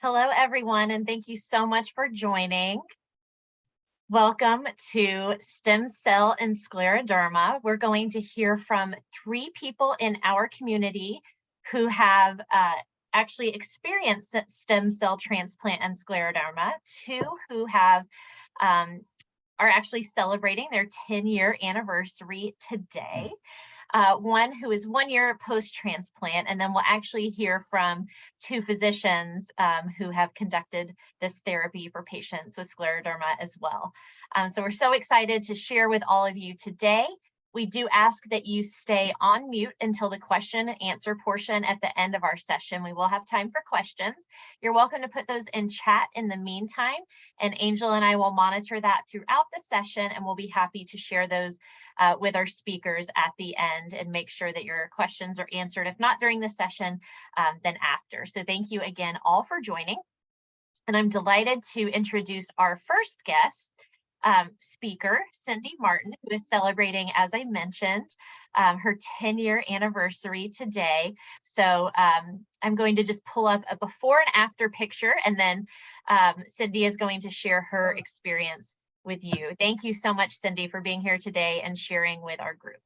Hello, everyone, and thank you so much for joining. Welcome to Stem Cell and Scleroderma. We're going to hear from 3 people in our community who have actually experienced stem cell transplant and scleroderma, 2 who have are actually celebrating their 10-year anniversary today. 1 who is 1 year post-transplant, and then we'll actually hear from 2 physicians who have conducted this therapy for patients with scleroderma as well. So we're so excited to share with all of you today. We do ask that you stay on mute until the question and answer portion at the end of our session. We will have time for questions. You're welcome to put those in chat in the meantime, and Angel and I will monitor that throughout the session, and we'll be happy to share those with our speakers at the end and make sure that your questions are answered, if not during the session, then after. So thank you again all for joining. And I'm delighted to introduce our first guest, speaker, Cyndy Martin, who is celebrating, as I mentioned, her 10-year anniversary today. So I'm going to just pull up a before and after picture, and then Cyndy is going to share her experience with you. Thank you so much, Cyndy, for being here today and sharing with our group.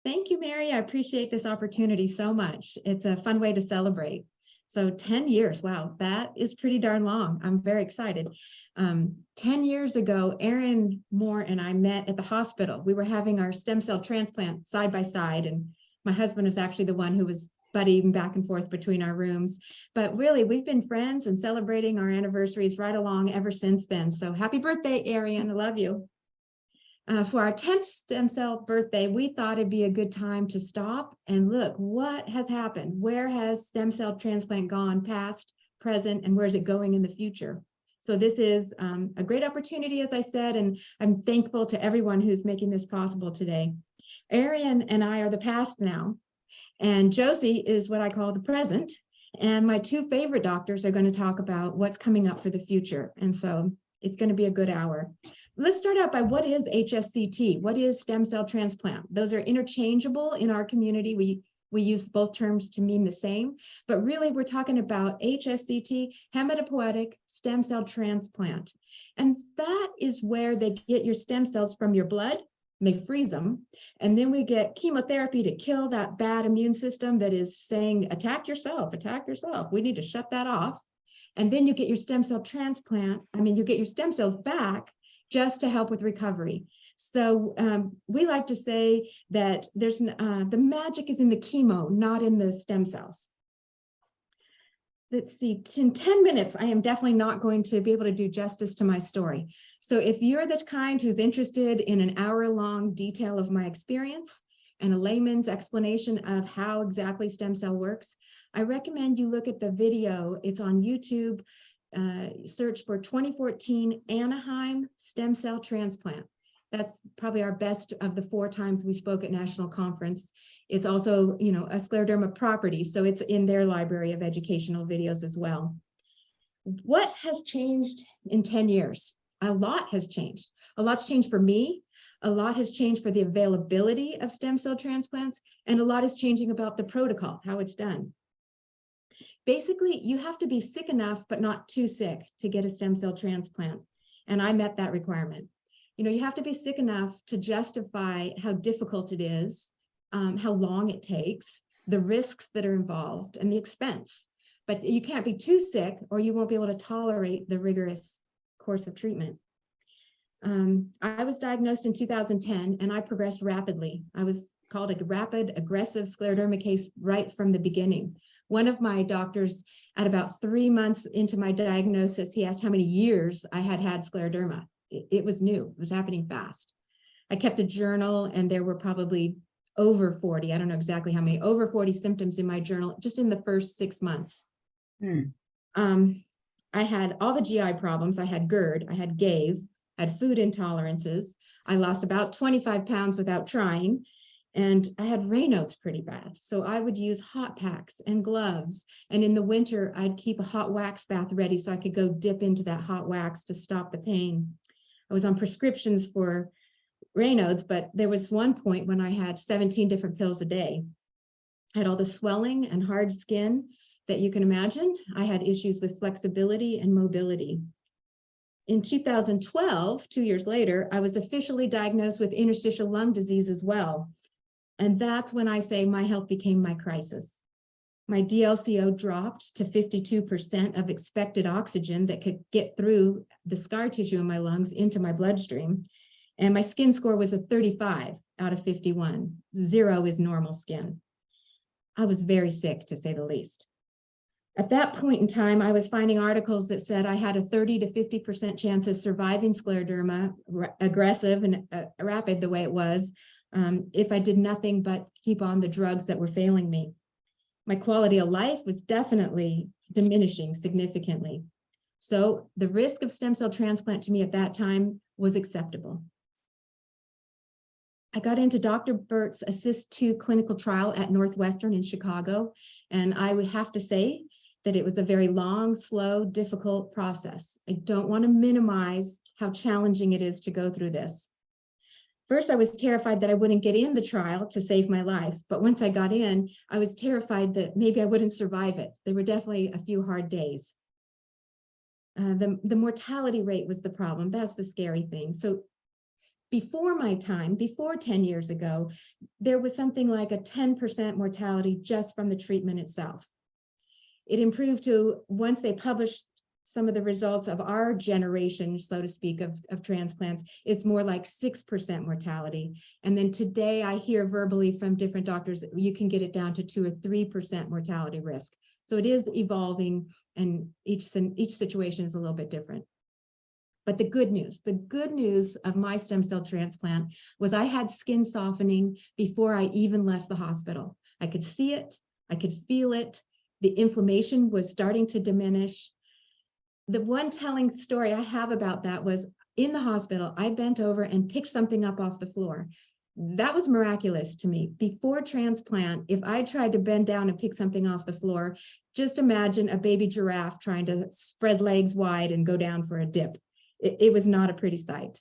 Thank you, Mary. I appreciate this opportunity so much. It's a fun way to celebrate. So 10 years, wow, that is pretty darn long. I'm very excited. 10 years ago, Erion Moore and I met at the hospital. We were having our stem cell transplant side by side, and my husband was actually the one who was buddying back and forth between our rooms. But really, we've been friends and celebrating our anniversaries right along ever since then. So happy birthday, Erion. I love you. For our 10th stem cell birthday, we thought it'd be a good time to stop and look what has happened. Where has stem cell transplant gone, past, present, and where's it going in the future? So this is a great opportunity, as I said, and I'm thankful to everyone who's making this possible today. Erion and I are the past now, and Josie is what I call the present. And my 2 favorite doctors are going to talk about what's coming up for the future. And so it's going to be a good hour. Let's start out by what is HSCT? What is stem cell transplant? Those are interchangeable in our community. We use both terms to mean the same, but really we're talking about HSCT, hematopoietic stem cell transplant. And that is where they get your stem cells from your blood, and they freeze them. And then we get chemotherapy to kill that bad immune system that is saying, attack yourself, attack yourself. We need to shut that off. And then you get your stem cell transplant. You get your stem cells back just to help with recovery. So we like to say that there's the magic is in the chemo, not in the stem cells. Let's see, in 10 minutes, I am definitely not going to be able to do justice to my story. So if you're the kind who's interested in an hour-long detail of my experience and a layman's explanation of how exactly stem cell works, I recommend you look at the video. It's on YouTube. Search for 2014 Anaheim stem cell transplant. That's probably our best of the 4 times we spoke at national conference. It's also, a scleroderma property, so it's in their library of educational videos as well. What has changed in 10 years? A lot has changed. A lot's changed for me. A lot has changed for the availability of stem cell transplants, and a lot is changing about the protocol, how it's done. Basically, you have to be sick enough, but not too sick to get a stem cell transplant. And I met that requirement. You have to be sick enough to justify how difficult it is, how long it takes, the risks that are involved, and the expense. But you can't be too sick or you won't be able to tolerate the rigorous course of treatment. I was diagnosed in 2010 and I progressed rapidly. I was called a rapid aggressive scleroderma case right from the beginning. One of my doctors, at about 3 months into my diagnosis, he asked how many years I had had scleroderma. It was new. It was happening fast. I kept a journal, and there were probably over 40, I don't know exactly how many, over 40 symptoms in my journal just in the first 6 months. I had all the GI problems. I had GERD, I had GAVE, had food intolerances. I lost about 25 pounds without trying. And I had Raynaud's pretty bad. So I would use hot packs and gloves. And in the winter, I'd keep a hot wax bath ready so I could go dip into that hot wax to stop the pain. I was on prescriptions for Raynaud's, but there was one point when I had 17 different pills a day. I had all the swelling and hard skin that you can imagine. I had issues with flexibility and mobility. In 2012, 2 years later, I was officially diagnosed with interstitial lung disease as well. And that's when I say my health became my crisis. My DLCO dropped to 52% of expected oxygen that could get through the scar tissue in my lungs into my bloodstream. And my skin score was a 35 out of 51. 0 is normal skin. I was very sick, to say the least. At that point in time, I was finding articles that said I had a 30 to 50% chance of surviving scleroderma, aggressive and rapid the way it was, if I did nothing but keep on the drugs that were failing me. My quality of life was definitely diminishing significantly. So the risk of stem cell transplant to me at that time was acceptable. I got into Dr. Burt's ASSIST-2 clinical trial at Northwestern in Chicago, and I would have to say that it was a very long, slow, difficult process. I don't want to minimize how challenging it is to go through this. First, I was terrified that I wouldn't get in the trial to save my life, but once I got in, I was terrified that maybe I wouldn't survive it. There were definitely a few hard days. The mortality rate was the problem. That's the scary thing. So before my time, before 10 years ago, there was something like a 10% mortality just from the treatment itself. It improved to, once they published some of the results of our generation, so to speak, of transplants, it's more like 6% mortality. And then today I hear verbally from different doctors, you can get it down to 2 or 3% mortality risk. So it is evolving, and each situation is a little bit different. But the good news of my stem cell transplant was I had skin softening before I even left the hospital. I could see it, I could feel it. The inflammation was starting to diminish. The one telling story I have about that was in the hospital, I bent over and picked something up off the floor. That was miraculous to me. Before transplant, if I tried to bend down and pick something off the floor, just imagine a baby giraffe trying to spread legs wide and go down for a dip. It was not a pretty sight.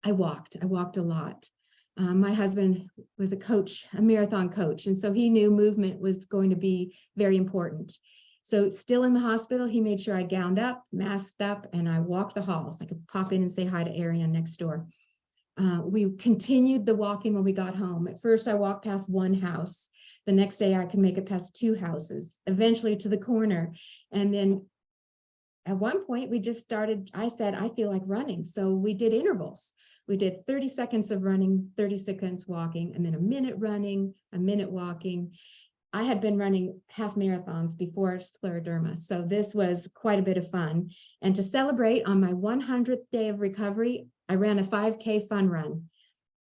I walked a lot. My husband was a coach, a marathon coach, and so he knew movement was going to be very important. So still in the hospital, he made sure I gowned up, masked up, and I walked the halls. I could pop in and say hi to Erion next door. We continued the walking when we got home. At first, I walked past one house. The next day, I could make it past 2 houses, eventually to the corner. And then at one point, we just started, I said, I feel like running. So we did intervals. We did 30 seconds of running, 30 seconds walking, and then a minute running, a minute walking. I had been running half marathons before scleroderma, so this was quite a bit of fun. And to celebrate on my 100th day of recovery, I ran a 5K fun run.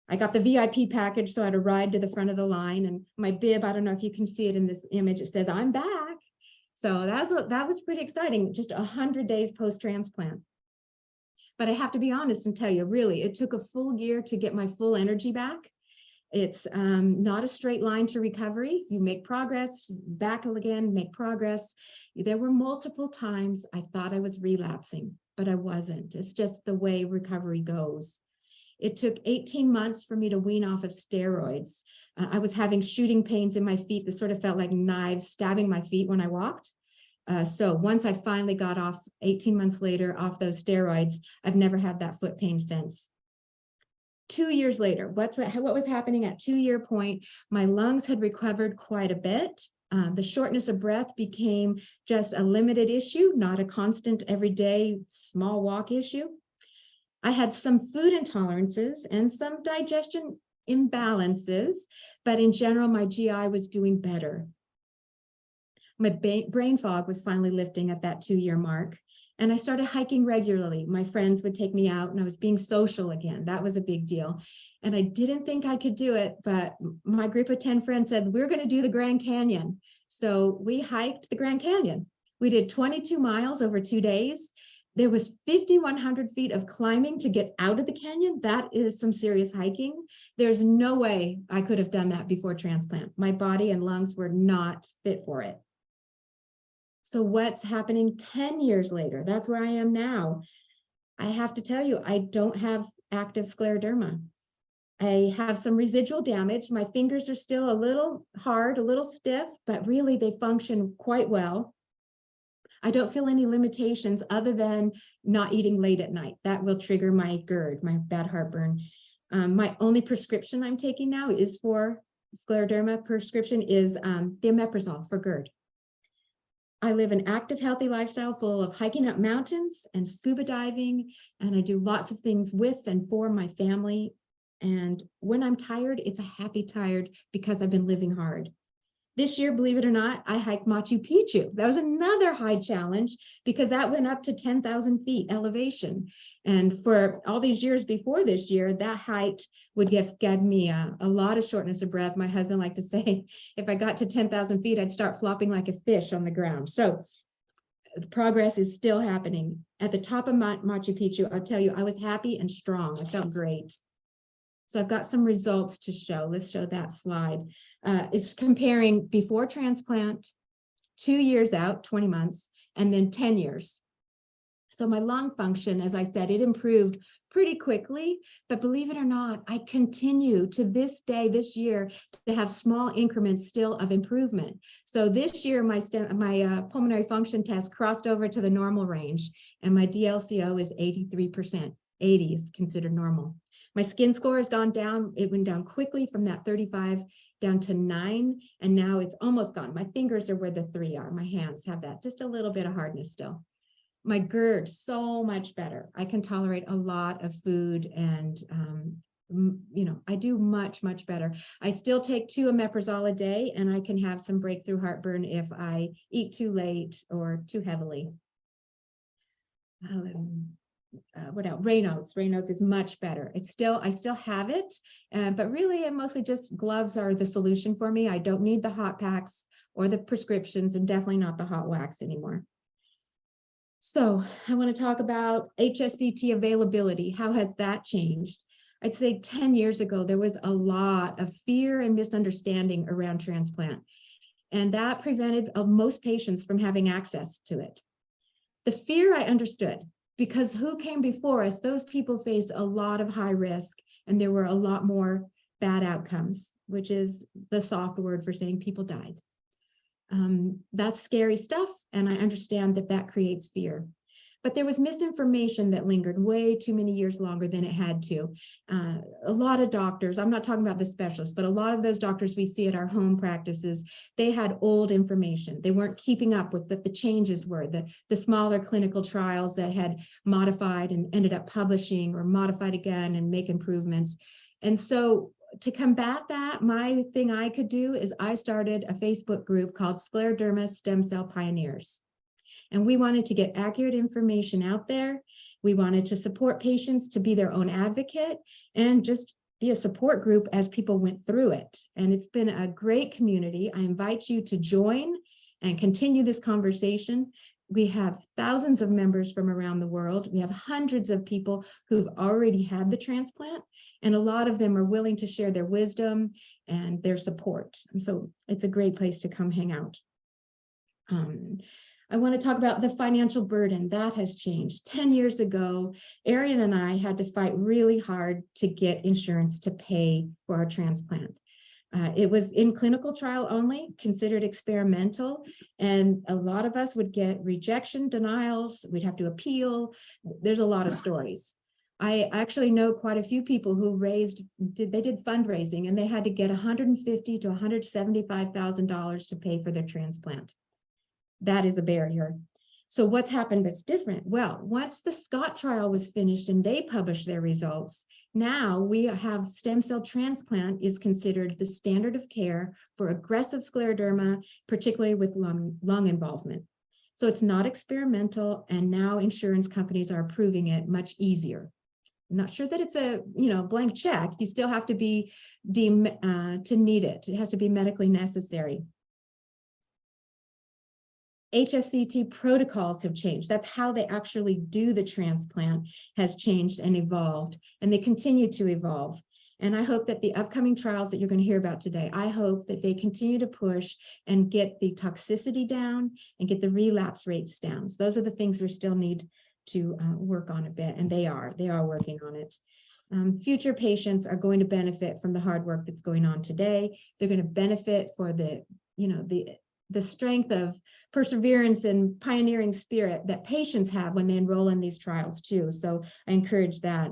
I got the VIP package, so I had a ride to the front of the line, and my bib, I don't know if you can see it in this image, it says, I'm back. So that was pretty exciting, just 100 days post-transplant. But I have to be honest and tell you, really, it took a full year to get my full energy back. It's not a straight line to recovery. You make progress, back again, make progress. There were multiple times I thought I was relapsing, but I wasn't. It's just the way recovery goes. It took 18 months for me to wean off of steroids. I was having shooting pains in my feet that sort of felt like knives stabbing my feet when I walked. So once I finally got off 18 months later off those steroids, I've never had that foot pain since. 2 years later, what was happening at 2-year point? My lungs had recovered quite a bit. The shortness of breath became just a limited issue, not a constant everyday small walk issue. I had some food intolerances and some digestion imbalances, but in general, my GI was doing better. My brain fog was finally lifting at that 2-year mark, and I started hiking regularly. My friends would take me out, and I was being social again. That was a big deal. And I didn't think I could do it, but my group of 10 friends said, we're going to do the Grand Canyon. So we hiked the Grand Canyon. We did 22 miles over 2 days. There was 5,100 feet of climbing to get out of the canyon. That is some serious hiking. There's no way I could have done that before transplant. My body and lungs were not fit for it. So what's happening 10 years later? That's where I am now. I have to tell you, I don't have active scleroderma. I have some residual damage. My fingers are still a little hard, a little stiff, but really they function quite well. I don't feel any limitations other than not eating late at night. That will trigger my GERD, my bad heartburn. My only prescription I'm taking now is for scleroderma prescription is the omeprazole for GERD. I live an active, healthy lifestyle full of hiking up mountains and scuba diving, and I do lots of things with and for my family. And when I'm tired, it's a happy tired because I've been living hard. This year, believe it or not, I hiked Machu Picchu. That was another high challenge because that went up to 10,000 feet elevation. And for all these years before this year, that height would get me a lot of shortness of breath. My husband liked to say, if I got to 10,000 feet, I'd start flopping like a fish on the ground. So the progress is still happening. At the top of Machu Picchu, I'll tell you, I was happy and strong. I felt great. So I've got some results to show. Let's show that slide. It's comparing before transplant, 2 years out, 20 months, and then 10 years. So my lung function, as I said, it improved pretty quickly, but believe it or not, I continue to this day, this year, to have small increments still of improvement. So this year, my pulmonary function test crossed over to the normal range, and my DLCO is 83%. 80 is considered normal. My skin score has gone down. It went down quickly from that 35 down to 9, and now it's almost gone. My fingers are where the 3 are. My hands have that, just a little bit of hardness still. My GERD, so much better. I can tolerate a lot of food, and I do much, much better. I still take 2 omeprazole a day, and I can have some breakthrough heartburn if I eat too late or too heavily. What else? Raynaud's is much better. I still have it, but really, mostly just gloves are the solution for me. I don't need the hot packs or the prescriptions, and definitely not the hot wax anymore. So I want to talk about HSCT availability. How has that changed? I'd say 10 years ago, there was a lot of fear and misunderstanding around transplant, and that prevented most patients from having access to it. The fear I understood, because who came before us, those people faced a lot of high risk, and there were a lot more bad outcomes, which is the soft word for saying people died. That's scary stuff, and I understand that that creates fear. But there was misinformation that lingered way too many years longer than it had to. A lot of doctors, I'm not talking about the specialists, but a lot of those doctors we see at our home practices, they had old information. They weren't keeping up with what the changes were, the smaller clinical trials that had modified and ended up publishing or modified again and make improvements. And so to combat that, my thing I could do is I started a Facebook group called Scleroderma Stem Cell Pioneers. And we wanted to get accurate information out there. We wanted to support patients to be their own advocate and just be a support group as people went through it. And it's been a great community. I invite you to join and continue this conversation. We have thousands of members from around the world. We have hundreds of people who've already had the transplant, and a lot of them are willing to share their wisdom and their support. And so it's a great place to come hang out. I want to talk about the financial burden that has changed. 10 years ago, Erion and I had to fight really hard to get insurance to pay for our transplant. It was in clinical trial only, considered experimental, and a lot of us would get rejection, denials, we'd have to appeal. There's a lot of stories. I actually know quite a few people who did fundraising, and they had to get $150,000 to $175,000 to pay for their transplant. That is a barrier. So what's happened that's different? Well, once the Scott trial was finished and they published their results, now we have stem cell transplant is considered the standard of care for aggressive scleroderma, particularly with lung involvement. So it's not experimental, and now insurance companies are approving it much easier. I'm not sure that it's a blank check. You still have to be deemed to need it. It has to be medically necessary. HSCT protocols have changed. That's how they actually do the transplant has changed and evolved, and they continue to evolve. And I hope that the upcoming trials that you're going to hear about today, I hope that they continue to push and get the toxicity down and get the relapse rates down. So those are the things we still need to work on a bit, and they are working on it. Future patients are going to benefit from the hard work that's going on today. They're going to benefit for the, the strength of perseverance and pioneering spirit that patients have when they enroll in these trials too. So I encourage that.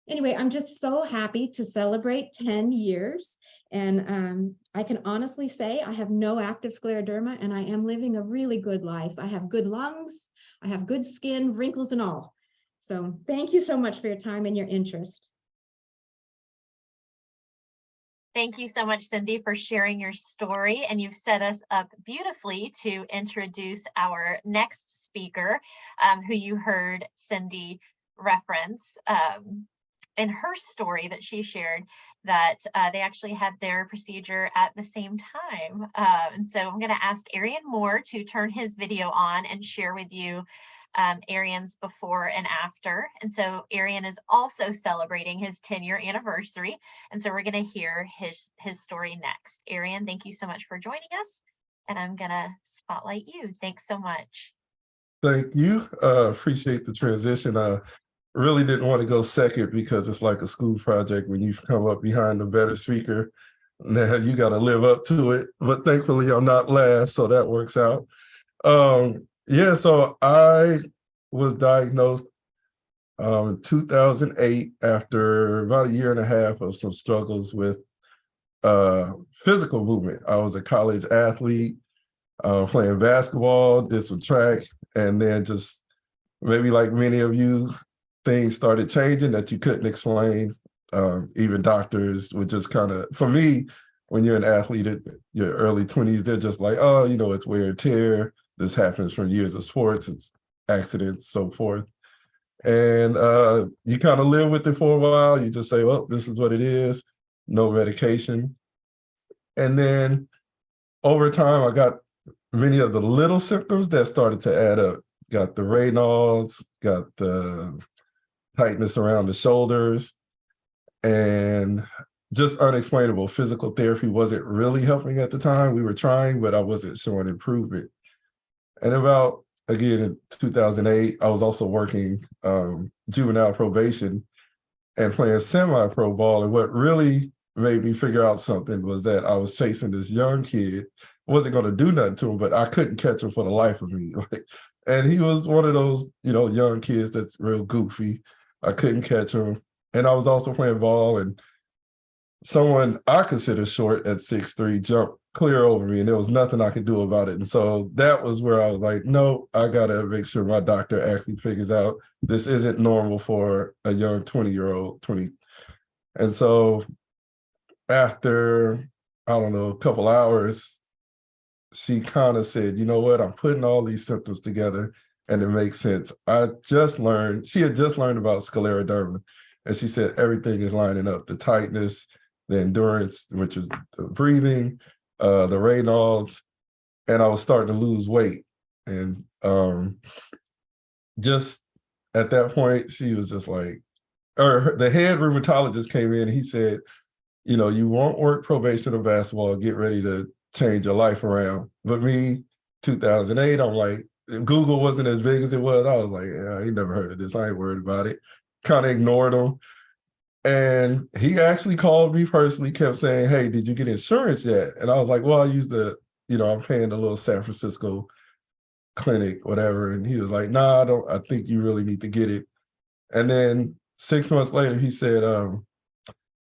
Anyway, I'm just so happy to celebrate 10 years. And I can honestly say I have no active scleroderma and I am living a really good life. I have good lungs, I have good skin, wrinkles and all. So thank you so much for your time and your interest. Thank you so much, Cyndy, for sharing your story. And you've set us up beautifully to introduce our next speaker, who you heard Cyndy reference in her story that she shared, that they actually had their procedure at the same time. And so I'm going to ask Erion Moore to turn his video on and share with you Erion's before and after. And so Erion is also celebrating his 10-year anniversary. And so we're going to hear his story next. Erion, thank you so much for joining us. And I'm going to spotlight you. Thanks so much. Thank you. Appreciate the transition. I really didn't want to go second because it's like a school project when you've come up behind a better speaker. Now you got to live up to it. But thankfully, I'm not last, so that works out. Yeah, so I was diagnosed in 2008 after about a year and a half of some struggles with physical movement. I was a college athlete, playing basketball, did some track, and then just maybe like many of you, things started changing that you couldn't explain. Even doctors would just kind of, for me, when you're an athlete at your early 20s, they're just like, oh, it's wear and tear. This happens from years of sports, it's accidents, so forth. And you kind of live with it for a while. You just say, well, this is what it is, no medication. And then over time, I got many of the little symptoms that started to add up. Got the Raynaud's, got the tightness around the shoulders, and just unexplainable. Physical therapy wasn't really helping at the time. We were trying, but I wasn't showing improvement. And about, again, in 2008, I was also working juvenile probation and playing semi-pro ball. And what really made me figure out something was that I was chasing this young kid. I wasn't going to do nothing to him, but I couldn't catch him for the life of me. And he was one of those, young kids that's real goofy. I couldn't catch him. And I was also playing ball, and someone I consider short at 6'3" jumped clear over me, and there was nothing I could do about it. And so that was where I was like, no, I got to make sure my doctor actually figures out this isn't normal for a young 20-year-old. And so after, I don't know, a couple hours, she kind of said, you know what, I'm putting all these symptoms together and it makes sense. she had just learned about scleroderma, and she said everything is lining up: the tightness, the endurance, which is the breathing, the Raynaud's, and I was starting to lose weight. And just at that point, she was just like, or the head rheumatologist came in and he said, you won't work probation or basketball, get ready to change your life around. But me, 2008, I'm like, Google wasn't as big as it was. I was like, yeah, I ain't never heard of this. I ain't worried about it. Kind of ignored him. And he actually called me personally, kept saying, hey, did you get insurance yet? And I was like, well, I use I'm paying the little San Francisco clinic, whatever. And he was like, nah, I think you really need to get it. And then 6 months later, he said, I'm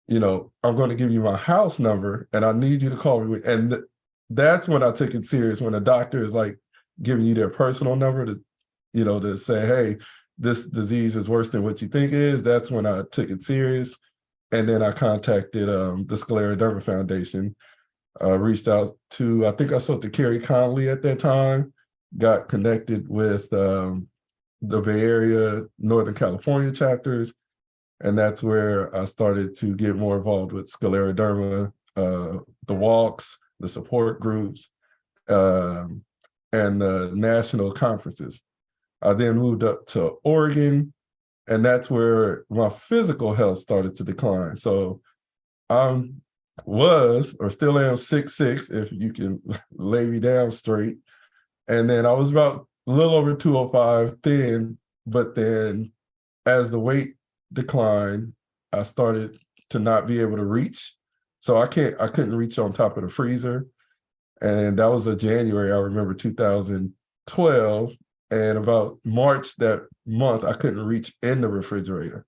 going to give you my house number and I need you to call me. And that's when I took it serious, when a doctor is like giving you their personal number to say, hey, this disease is worse than what you think it is. That's when I took it serious. And then I contacted the Scleroderma Foundation, reached out to, I think I spoke to Carrie Conley at that time, got connected with the Bay Area, Northern California chapters. And that's where I started to get more involved with scleroderma, the walks, the support groups, and the national conferences. I then moved up to Oregon, and that's where my physical health started to decline. So I was, or still am, 6'6", if you can lay me down straight. And then I was about a little over 205 thin, but then as the weight declined, I started to not be able to reach. So I couldn't reach on top of the freezer. And that was a January, I remember 2012. And about March that month, I couldn't reach in the refrigerator.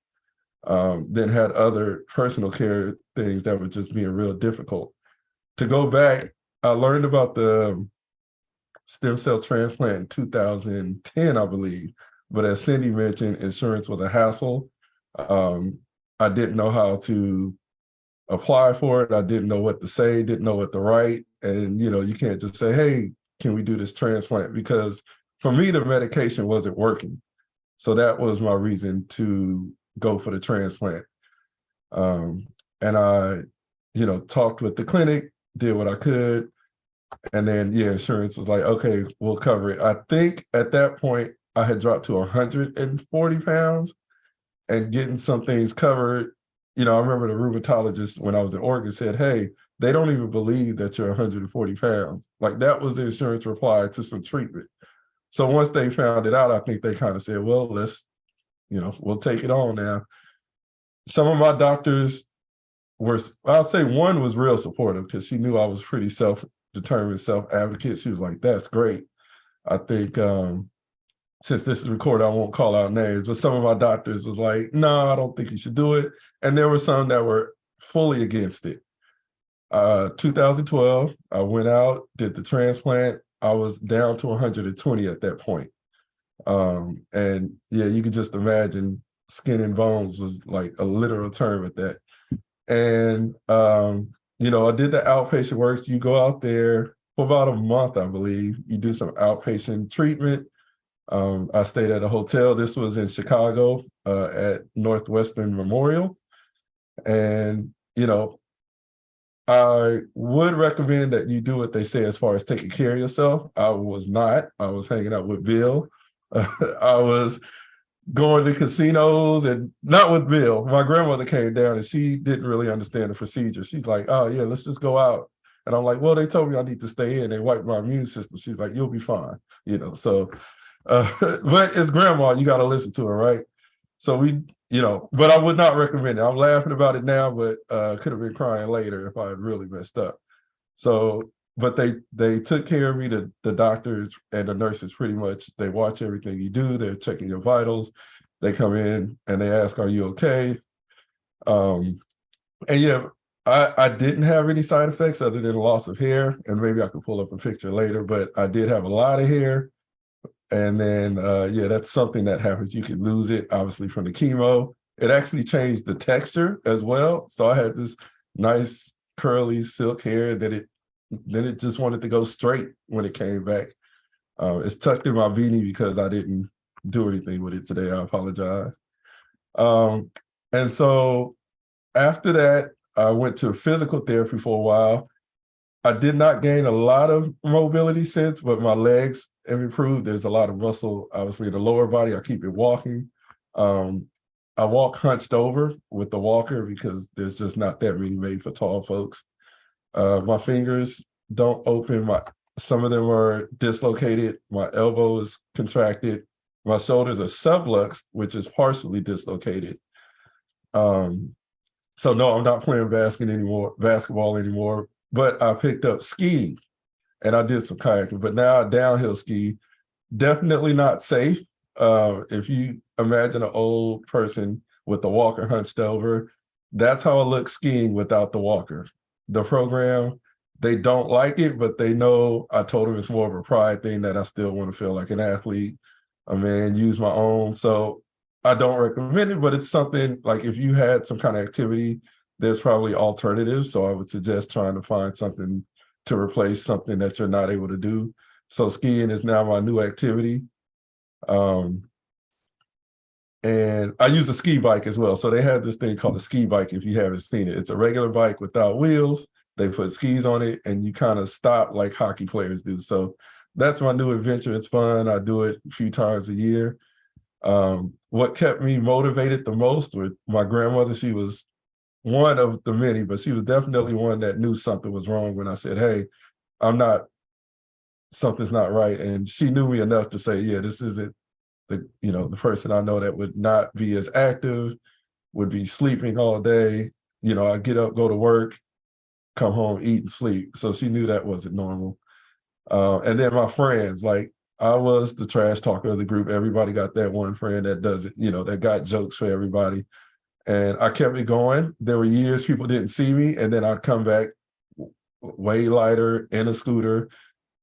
Then had other personal care things that were just being real difficult. To go back, I learned about the stem cell transplant in 2010, I believe. But as Cyndy mentioned, insurance was a hassle. I didn't know how to apply for it. I didn't know what to say, didn't know what to write. And, you can't just say, hey, can we do this transplant? Because for me, the medication wasn't working. So that was my reason to go for the transplant. And I, talked with the clinic, did what I could. And then, insurance was like, okay, we'll cover it. I think at that point, I had dropped to 140 pounds, and getting some things covered. I remember the rheumatologist when I was in Oregon said, hey, they don't even believe that you're 140 pounds. Like that was the insurance reply to some treatment. So once they found it out, I think they kind of said, well, we'll take it on now. Some of my doctors I'll say one was real supportive because she knew I was pretty self-determined, self-advocate. She was like, that's great. I think since this is recorded, I won't call out names, but some of my doctors was like, no, I don't think you should do it. And there were some that were fully against it. 2012, I went out, did the transplant. I was down to 120 at that point. And you could just imagine skin and bones was like a literal term at that. And, I did the outpatient work. You go out there for about a month, I believe. You do some outpatient treatment. I stayed at a hotel. This was in Chicago at Northwestern Memorial. And, I would recommend that you do what they say as far as taking care of yourself. I was not. I was hanging out with Bill. I was going to casinos and not with Bill. My grandmother came down and she didn't really understand the procedure. She's like, oh yeah, let's just go out. And I'm like, well, they told me I need to stay in. They wiped my immune system. She's like, you'll be fine. So, but it's grandma, you got to listen to her, right? So but I would not recommend it. I'm laughing about it now, but could have been crying later if I had really messed up. So, but they took care of me. The doctors and the nurses pretty much, they watch everything you do. They're checking your vitals. They come in and they ask, are you okay? And I didn't have any side effects other than loss of hair. And maybe I could pull up a picture later, but I did have a lot of hair. And then, that's something that happens. You can lose it, obviously, from the chemo. It actually changed the texture as well. So I had this nice curly silk hair that then it just wanted to go straight when it came back. It's tucked in my beanie because I didn't do anything with it today. I apologize. And so after that, I went to physical therapy for a while. I did not gain a lot of mobility since, but my legs have improved. There's a lot of muscle, obviously, in the lower body. I keep it walking. I walk hunched over with the walker because there's just not that many made for tall folks. My fingers don't open. Some of them are dislocated. My elbow is contracted. My shoulders are subluxed, which is partially dislocated. So no, I'm not playing basketball anymore. But I picked up skiing and I did some kayaking, but now I downhill ski, definitely not safe. If you imagine an old person with the walker hunched over, that's how I look skiing without the walker. The program, they don't like it, but they know I told them it's more of a pride thing that I still want to feel like an athlete, a man, use my own. So I don't recommend it, but it's something like if you had some kind of activity, there's probably alternatives. So I would suggest trying to find something to replace something that you're not able to do. So skiing is now my new activity. And I use a ski bike as well. So they have this thing called a ski bike, if you haven't seen it. It's a regular bike without wheels. They put skis on it and you kind of stop like hockey players do. So that's my new adventure. It's fun. I do it a few times a year. What kept me motivated the most with my grandmother, she was one of the many, but she was definitely one that knew something was wrong when I said, hey, something's not right. And she knew me enough to say, yeah, this isn't the person I know that would not be as active, would be sleeping all day. I'd get up, go to work, come home, eat and sleep. So she knew that wasn't normal. And then my friends, like I was the trash talker of the group. Everybody got that one friend that does it, that got jokes for everybody. And I kept it going. There were years people didn't see me, and then I'd come back way lighter in a scooter,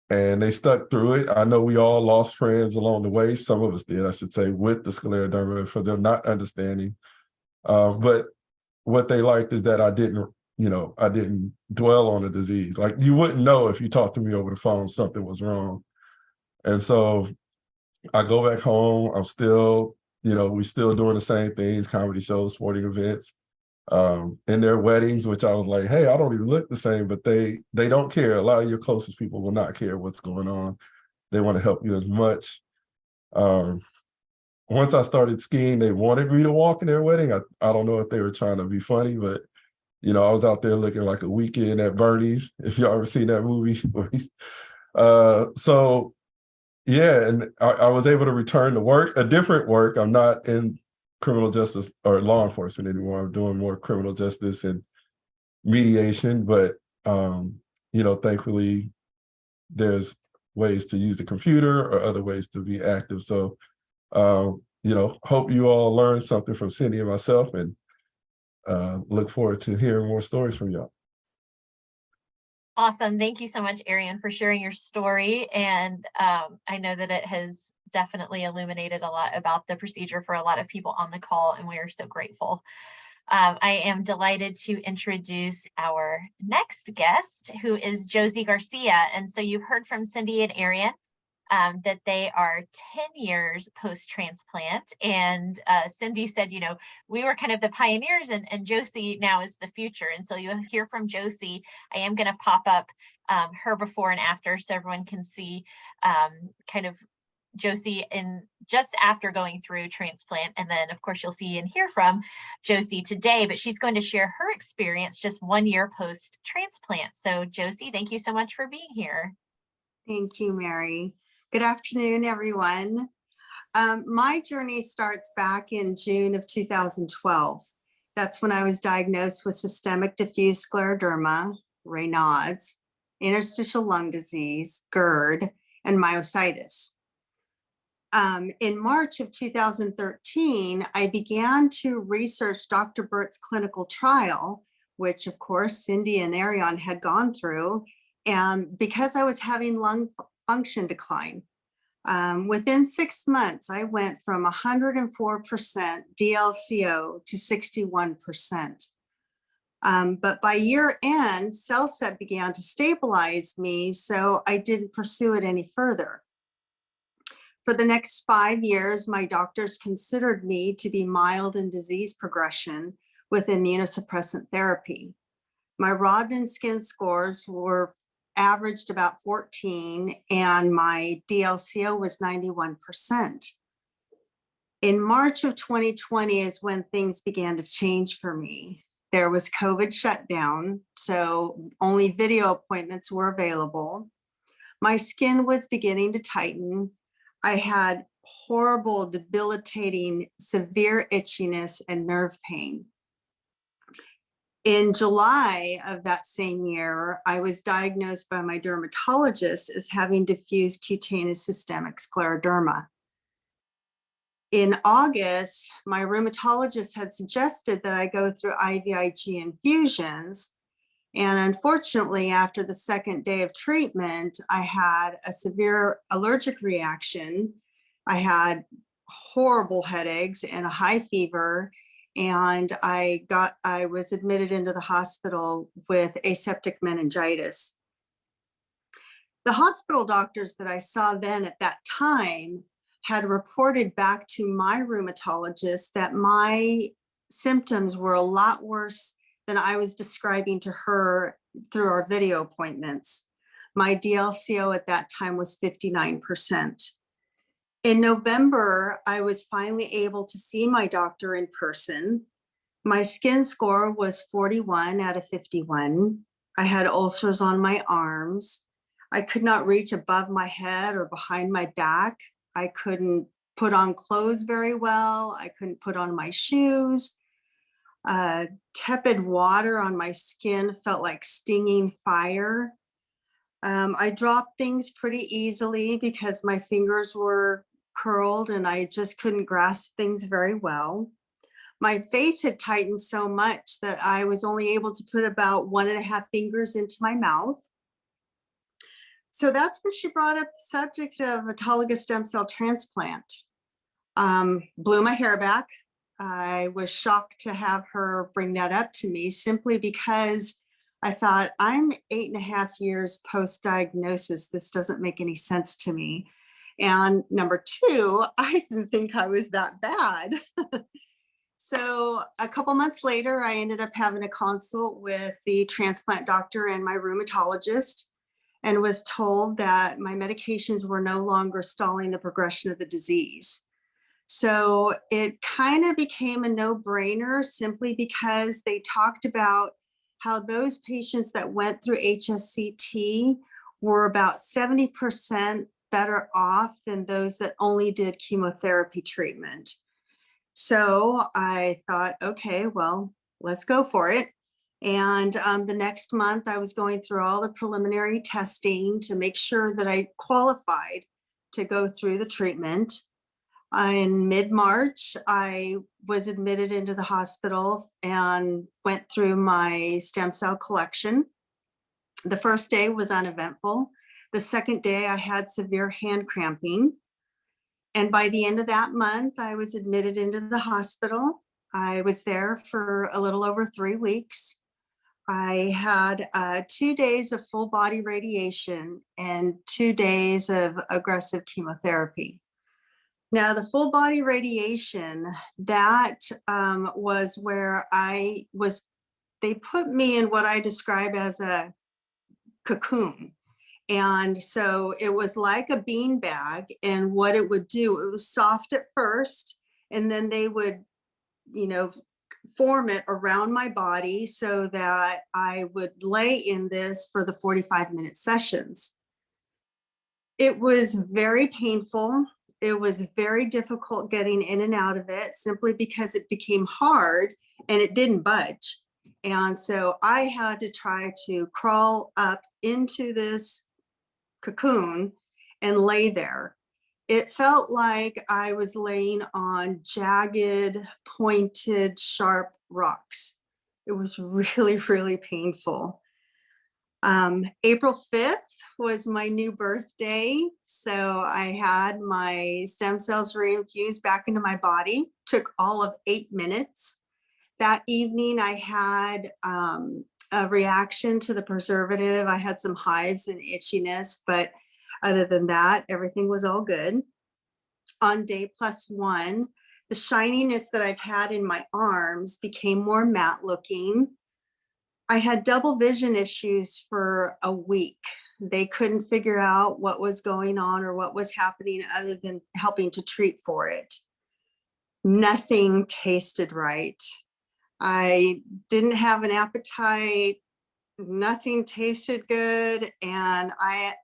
and they stuck through it. I know we all lost friends along the way. Some of us did, I should say, with the scleroderma for them not understanding. But what they liked is that I didn't dwell on the disease. Like you wouldn't know if you talked to me over the phone, something was wrong. And so I go back home. I'm still, we still doing the same things, comedy shows, sporting events, in their weddings, which I was like, hey, I don't even look the same, but they don't care. A lot of your closest people will not care what's going on. They want to help you as much. Once I started skiing, they wanted me to walk in their wedding. I don't know if they were trying to be funny, but I was out there looking like a weekend at Bernie's, if y'all ever seen that movie. So yeah, and I was able to return to work, a different work. I'm not in criminal justice or law enforcement anymore. I'm doing more criminal justice and mediation, but thankfully there's ways to use the computer or other ways to be active. So hope you all learned something from Cyndy and myself, and look forward to hearing more stories from y'all. Awesome. Thank you so much, Erion, for sharing your story. And I know that it has definitely illuminated a lot about the procedure for a lot of people on the call, and we are so grateful. I am delighted to introduce our next guest, who is Josie Garcia. And so you've heard from Cyndy and Erion that they are 10 years post-transplant. And Cyndy said, we were kind of the pioneers, and Josie now is the future. And so you'll hear from Josie. I am going to pop up her before and after so everyone can see kind of Josie in just after going through transplant. And then of course you'll see and hear from Josie today, but she's going to share her experience just 1 year post-transplant. So Josie, thank you so much for being here. Thank you, Mary. Good afternoon, everyone. My journey starts back in June of 2012. That's when I was diagnosed with systemic diffuse scleroderma, Raynaud's, interstitial lung disease, GERD, and myositis. In March of 2013, I began to research Dr. Burt's clinical trial, which of course Cyndy and Erion had gone through, and because I was having lung function decline. Within 6 months, I went from 104% DLCO to 61%. But by year end, CellSet began to stabilize me, so I didn't pursue it any further. For the next 5 years, my doctors considered me to be mild in disease progression with immunosuppressant therapy. My Rodnan skin scores were averaged about 14, and my DLCO was 91%. In March of 2020 is when things began to change for me. There was COVID shutdown, so only video appointments were available. My skin was beginning to tighten. I had horrible, debilitating, severe itchiness and nerve pain. In July of that same year, I was diagnosed by my dermatologist as having diffuse cutaneous systemic scleroderma. In August, my rheumatologist had suggested that I go through IVIG infusions. And unfortunately, after the second day of treatment, I had a severe allergic reaction. I had horrible headaches and a high fever. And I was admitted into the hospital with aseptic meningitis. The hospital doctors that I saw then at that time had reported back to my rheumatologist that my symptoms were a lot worse than I was describing to her through our video appointments. My DLCO at that time was 59%. In November, I was finally able to see my doctor in person. My skin score was 41 out of 51. I had ulcers on my arms. I could not reach above my head or behind my back. I couldn't put on clothes very well. I couldn't put on my shoes. Tepid water on my skin felt like stinging fire. I dropped things pretty easily because my fingers were curled and I just couldn't grasp things very well. My face had tightened so much that I was only able to put about 1.5 fingers into my mouth. So that's when she brought up the subject of autologous stem cell transplant. Blew my hair back. I was shocked to have her bring that up to me simply because I thought, I'm 8.5 years post-diagnosis. This doesn't make any sense to me. And number two, I didn't think I was that bad. So a couple months later, I ended up having a consult with the transplant doctor and my rheumatologist, and was told that my medications were no longer stalling the progression of the disease. So it kind of became a no-brainer simply because they talked about how those patients that went through HSCT were about 70% better off than those that only did chemotherapy treatment. So I thought, okay, well, let's go for it. And the next month I was going through all the preliminary testing to make sure that I qualified to go through the treatment. In mid-March, I was admitted into the hospital and went through my stem cell collection. The first day was uneventful. The second day I had severe hand cramping. And by the end of that month, I was admitted into the hospital. I was there for a little over 3 weeks. I had 2 days of full body radiation and 2 days of aggressive chemotherapy. Now, the full body radiation, that was where they put me in what I describe as a cocoon. And so it was like a bean bag, and what it would do, it was soft at first, and then they would, form it around my body so that I would lay in this for the 45-minute sessions. It was very painful. It was very difficult getting in and out of it simply because it became hard and it didn't budge. And so I had to try to crawl up into this cocoon and lay there. It felt like I was laying on jagged, pointed, sharp rocks. It was really, really painful. April 5th was my new birthday. So I had my stem cells reinfused back into my body. Took all of 8 minutes. That evening I had a reaction to the preservative. I had some hives and itchiness, but other than that, everything was all good. On day +1, the shininess that I've had in my arms became more matte looking. I had double vision issues for a week. They couldn't figure out what was going on or what was happening other than helping to treat for it. Nothing tasted right. I didn't have an appetite. Nothing tasted good. And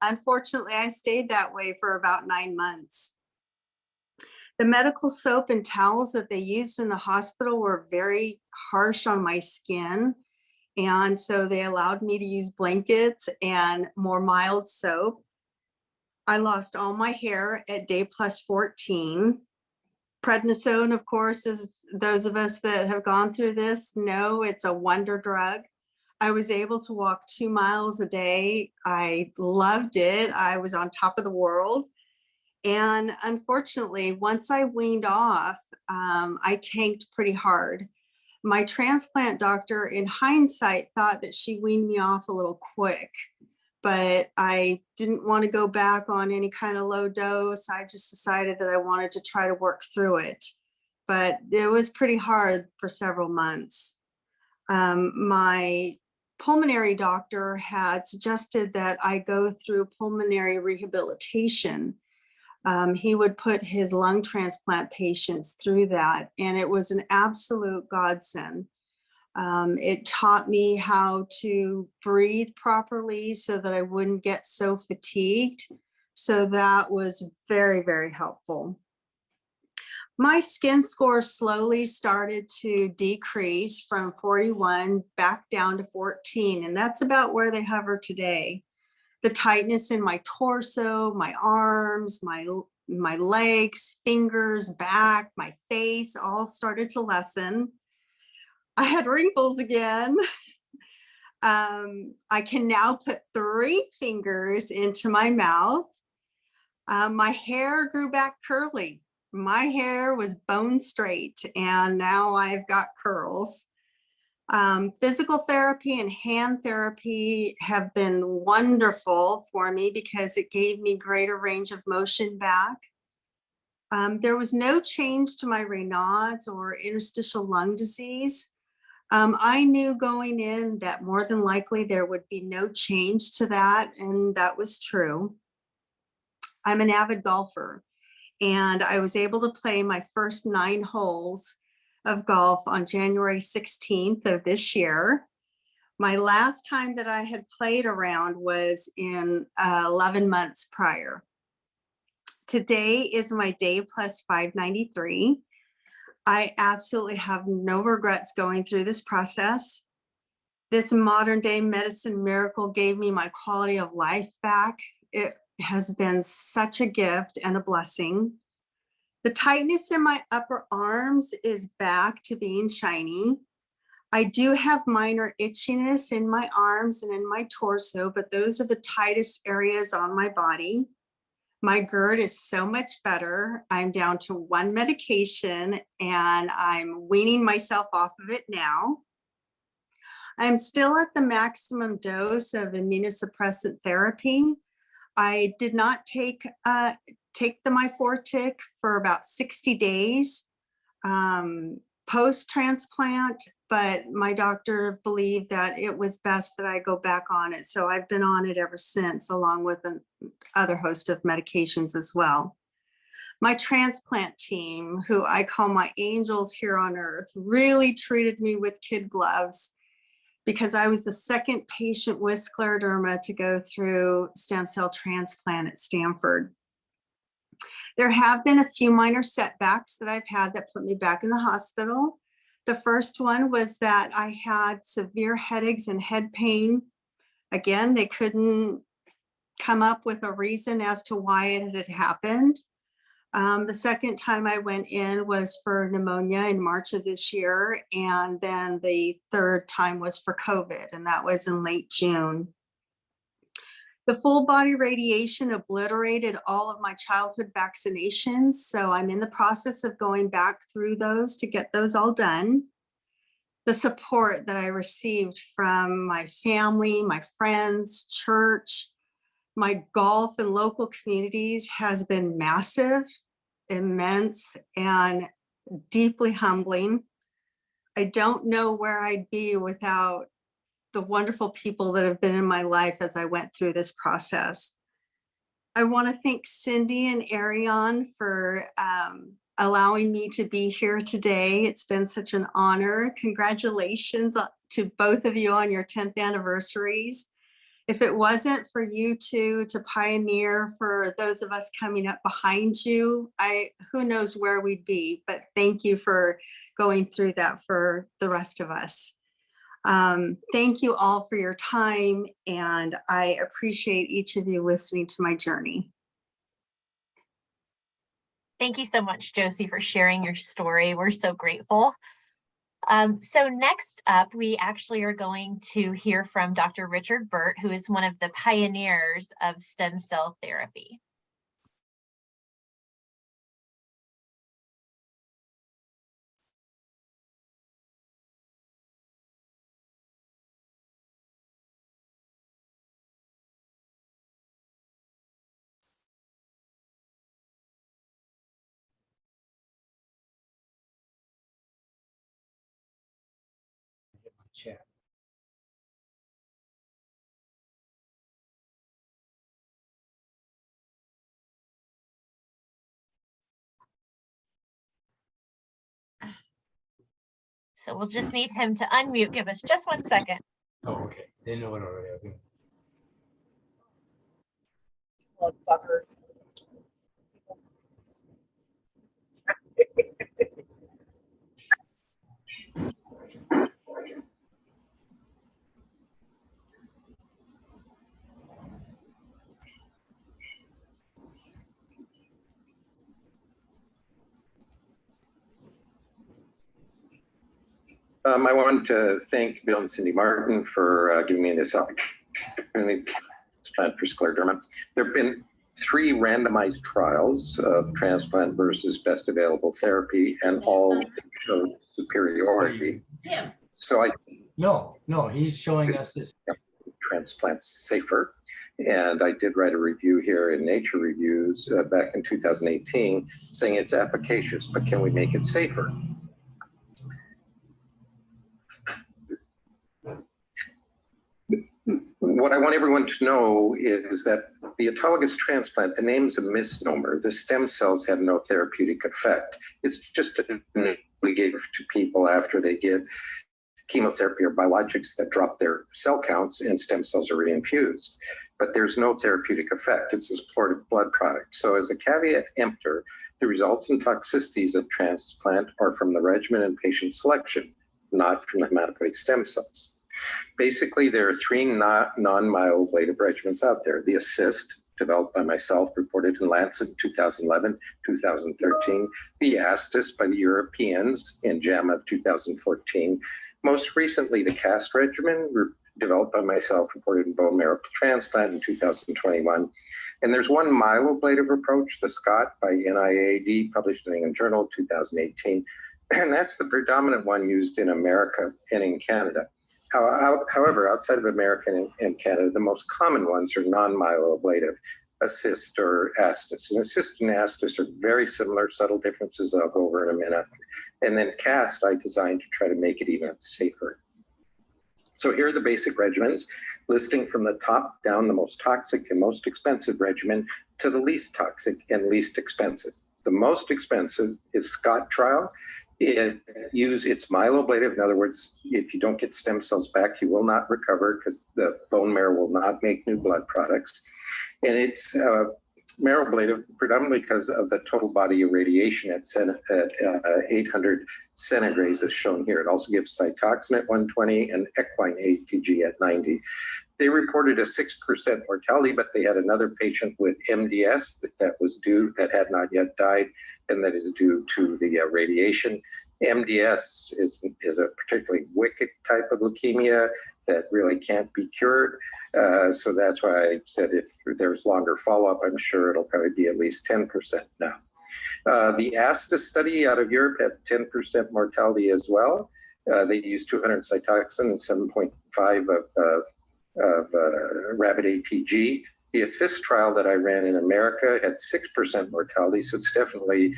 unfortunately, I stayed that way for about 9 months. The medical soap and towels that they used in the hospital were very harsh on my skin. And so they allowed me to use blankets and more mild soap. I lost all my hair at day +14. Prednisone, of course, as those of us that have gone through this know, it's a wonder drug. I was able to walk 2 miles a day. I loved it. I was on top of the world. And unfortunately, once I weaned off, I tanked pretty hard. My transplant doctor, in hindsight, thought that she weaned me off a little quick, but I didn't want to go back on any kind of low dose. I just decided that I wanted to try to work through it, but it was pretty hard for several months. My pulmonary doctor had suggested that I go through pulmonary rehabilitation. He would put his lung transplant patients through that, and it was an absolute godsend. It taught me how to breathe properly so that I wouldn't get so fatigued. So that was very, very helpful. My skin score slowly started to decrease from 41 back down to 14, and that's about where they hover today. The tightness in my torso, my arms, my legs, fingers, back, my face all started to lessen. I had wrinkles again. I can now put 3 fingers into my mouth. My hair grew back curly. My hair was bone straight, and now I've got curls. Physical therapy and hand therapy have been wonderful for me because it gave me greater range of motion back. There was no change to my Raynaud's or interstitial lung disease. I knew going in that more than likely there would be no change to that, and that was true. I'm an avid golfer, and I was able to play my first 9 holes of golf on January 16th of this year. My last time that I had played around was in 11 months prior. Today is my day plus 593. I absolutely have no regrets going through this process. This modern day medicine miracle gave me my quality of life back. It has been such a gift and a blessing. The tightness in my upper arms is back to being shiny. I do have minor itchiness in my arms and in my torso, but those are the tightest areas on my body. My GERD is so much better. I'm down to 1 medication and I'm weaning myself off of it now. I'm still at the maximum dose of immunosuppressant therapy. I did not take the Myfortic for about 60 days post-transplant, but my doctor believed that it was best that I go back on it. So I've been on it ever since, along with another host of medications as well. My transplant team, who I call my angels here on earth, really treated me with kid gloves because I was the second patient with scleroderma to go through stem cell transplant at Stanford. There have been a few minor setbacks that I've had that put me back in the hospital. The first one was that I had severe headaches and head pain. Again, they couldn't come up with a reason as to why it had happened. The second time I went in was for pneumonia in March of this year. And then the third time was for COVID, and that was in late June. The full body radiation obliterated all of my childhood vaccinations. So I'm in the process of going back through those to get those all done. The support that I received from my family, my friends, church, my golf and local communities has been massive, immense, and deeply humbling. I don't know where I'd be without the wonderful people that have been in my life as I went through this process. I want to thank Cyndy and Erion for allowing me to be here today. It's been such an honor. Congratulations to both of you on your 10th anniversaries. If it wasn't for you two to pioneer for those of us coming up behind you, who knows where we'd be, but thank you for going through that for the rest of us. Thank you all for your time, and I appreciate each of you listening to my journey. Thank you so much, Josie, for sharing your story. We're so grateful. So next up, we actually are going to hear from Dr. Richard Burt, who is one of the pioneers of stem cell therapy. Chat. So we'll just need him to unmute. Give us just 1 second. Oh, okay. They know it already. I think. I wanted to thank Bill and Cyndy Martin for giving me this opportunity to transplant for scleroderma. There have been 3 randomized trials of transplant versus best available therapy, and all showed superiority. Yeah. So I No, he's showing us this. transplant safer. And I did write a review here in Nature Reviews back in 2018 saying it's efficacious, but can we make it safer? What I want everyone to know is that the autologous transplant, the name's a misnomer. The stem cells have no therapeutic effect. It's just a name we gave to people after they get chemotherapy or biologics that drop their cell counts and stem cells are reinfused. But there's no therapeutic effect. It's a supportive blood product. So as a caveat emptor, the results and toxicities of transplant are from the regimen and patient selection, not from the hematopoietic stem cells. Basically, there are 3 non-myeloablative regimens out there. The ASSIST, developed by myself, reported in Lancet in 2011, 2013. The ASTIS by the Europeans in JAMA of 2014. Most recently, the CAST regimen, developed by myself, reported in Bone Marrow Transplant in 2021. And there's one myeloablative approach, the SCOT by NIAID, published in the England Journal of 2018. And that's the predominant one used in America and in Canada. However, outside of America and Canada, the most common ones are non-myeloablative, ASSIST or ASTIS. And ASSIST and ASTIS are very similar, subtle differences I'll go over in a minute. And then CAST, I designed to try to make it even safer. So here are the basic regimens, listing from the top down the most toxic and most expensive regimen to the least toxic and least expensive. The most expensive is SCOT trial. It's myeloablative. In other words, if you don't get stem cells back, you will not recover because the bone marrow will not make new blood products. And it's marrow-ablative predominantly because of the total body irradiation at 800 centigrays as shown here. It also gives Cytoxin at 120 and equine ATG at 90. They reported a 6% mortality, but they had another patient with MDS that had not yet died, and that is due to the radiation. MDS is a particularly wicked type of leukemia that really can't be cured. So that's why I said if there's longer follow-up, I'm sure it'll probably be at least 10% now. The ASTIS study out of Europe had 10% mortality as well. They used 200 Cytoxin and 7.5 of rapid ATG. The ASSIST trial that I ran in America had 6% mortality, so it's definitely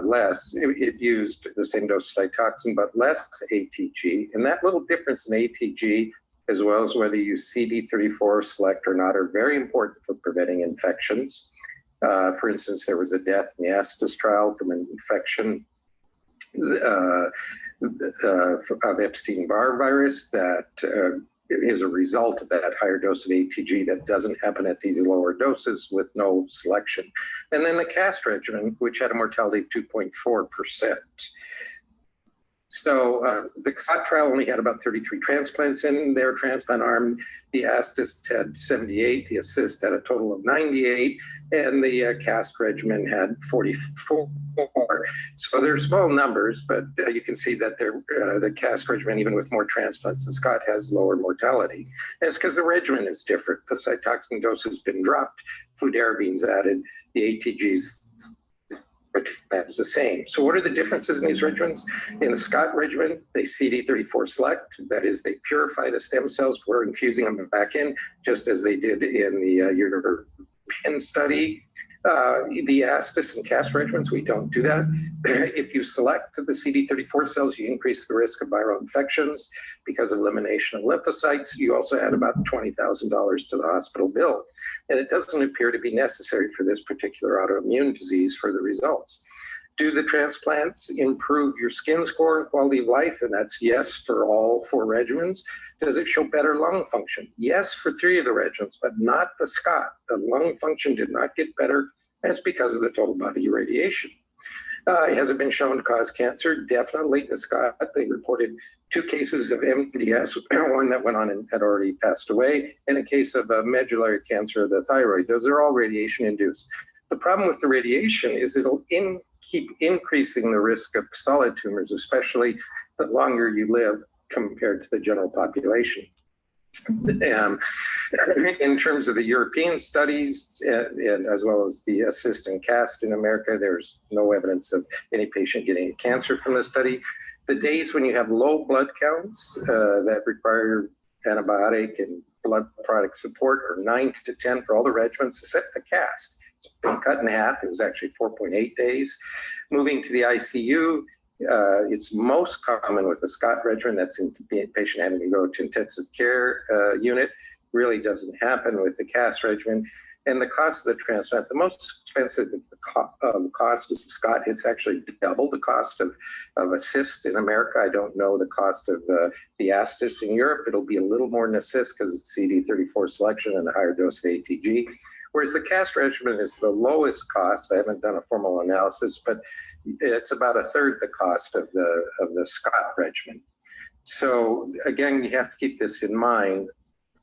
less. It used the same dose of Cytoxin, but less ATG. And that little difference in ATG, as well as whether you use CD34 select or not, are very important for preventing infections. For instance, there was a death in the ASTIS trial from an infection of Epstein-Barr virus that is a result of that higher dose of ATG that doesn't happen at these lower doses with no selection. And then the CAST regimen, which had a mortality of 2.4%. So the COT trial only had about 33 transplants in their transplant arm. The ASTIS had 78, the ASSIST had a total of 98, and the CAST regimen had 44. So they're small numbers, but you can see that the CAST regimen, even with more transplants than SCOT, has lower mortality. And it's because the regimen is different. The Cytoxin dose has been dropped, fludarabine's added, the ATG's is the same. So what are the differences in these regimens? In the SCOT regimen, they CD34 select, that is, they purify the stem cells before infusing them back in, just as they did in the European study. The ASTIS and CAST regimens, we don't do that. If you select the CD34 cells, you increase the risk of viral infections because of elimination of lymphocytes. You also add about $20,000 to the hospital bill. And it doesn't appear to be necessary for this particular autoimmune disease for the results. Do the transplants improve your skin score and quality of life? And that's yes for all 4 regimens. Does it show better lung function? Yes for 3 of the regimens, but not the SCOT. The lung function did not get better, and it's because of the total body irradiation. Has it been shown to cause cancer? Definitely. The SCOT, they reported 2 cases of MDS, one that went on and had already passed away, and a case of medullary cancer of the thyroid. Those are all radiation induced. The problem with the radiation is it'll keep increasing the risk of solid tumors, especially the longer you live compared to the general population. In terms of the European studies, and as well as the assist and cast in America, there's no evidence of any patient getting cancer from the study. The days when you have low blood counts that require antibiotic and blood product support are 9 to 10 for all the regimens except the cast. It's been cut in half. It was actually 4.8 days. Moving to the ICU, it's most common with the Scott regimen. That's in patient having to go to intensive care unit. Really doesn't happen with the cast regimen. And the cost of the transplant, the most expensive cost is the Scott. It's actually double the cost of assist in America. I don't know the cost of the Astis in Europe. It'll be a little more than assist because it's CD34 selection and a higher dose of ATG. Whereas the cast regimen is the lowest cost. I haven't done a formal analysis, but it's about a third the cost of the Scott regimen. So again, you have to keep this in mind.